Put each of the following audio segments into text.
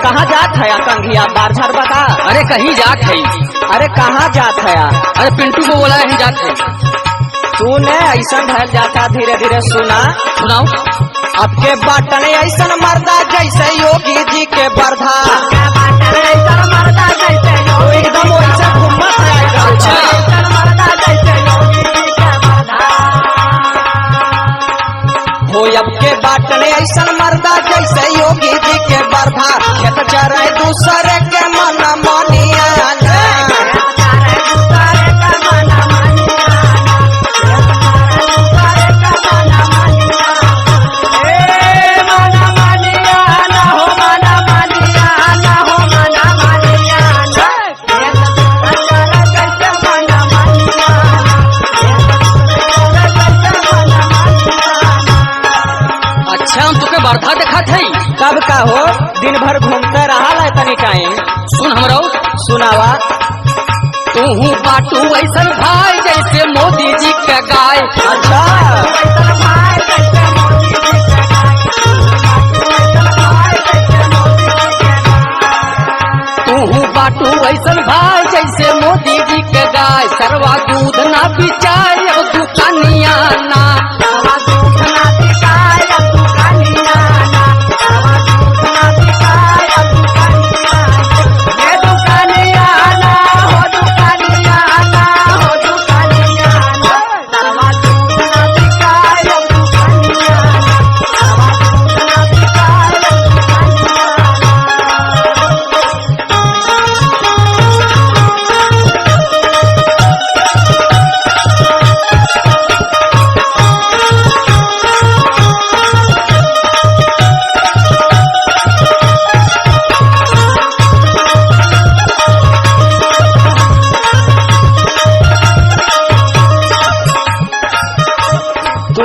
कहाँ जात है कंघिया बार झार बता। अरे कहीं जात है। अरे कहाँ जात है? अरे पिंटू को बोला है जात है। तूने ऐसा ढल जाता धीरे धीरे सुना। सुनाओ। अब के बाटन ऐसा मर्दा जैसे योगी जी के बरधा एकदम वैसे घूमत है। अच्छा हो अब के बाटन ऐसा मर्दा जैसे योगी जी के बरधा खेत चरे दूसरे के मन मानिया बरधा देखा थे। कब का हो? दिन भर घूमते रहा तनी टाइम। सुन हमरो सुनावा। तू बाटू ऐसा भाई जैसे मोदी जी का गाय। अच्छा तू बाटू ऐसा भाई जैसे मोदी जी के गाय। सरवा दूध ना बिचाए अब दुकानिया ना।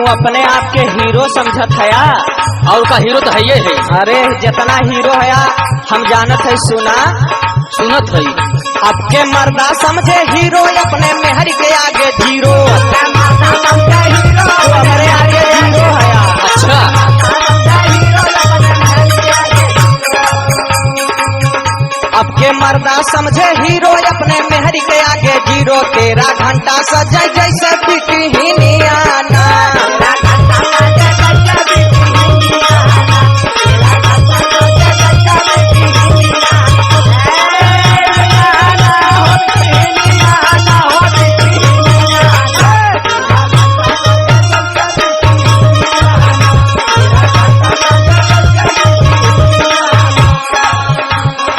अपने आप के हीरो समझत है और का हीरो तो है ये है। अरे जितना हीरो है हम जानत है। सुना सुनत है। अब के मर्दा समझे हीरो अपने मेहर के आगे जीरो। हमारे आगे हीरो है। अच्छा अब के मर्दा समझे हीरो अपने मेहर के आगे जीरो। 13 घंटा सजाई जैसे बिकहिनियाना।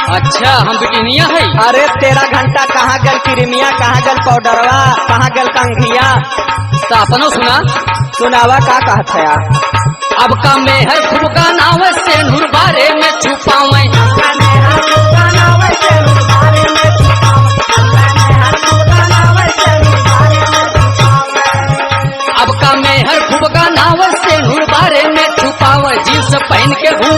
अच्छा हम बिटिनिया है। अरे 13 घंटा कहाँ गल क्रीमिया, कहाँ गल पाउडरवा, कहाँ गल कंघिया। तो अपनो सुना। सुनावा का कहत है। अब का मेहर खूब का नाव से नूर बारे में छुपावे। अब का मेहर खूब का नाव से नूर बारे में छुपावे। जींस पहन के घूम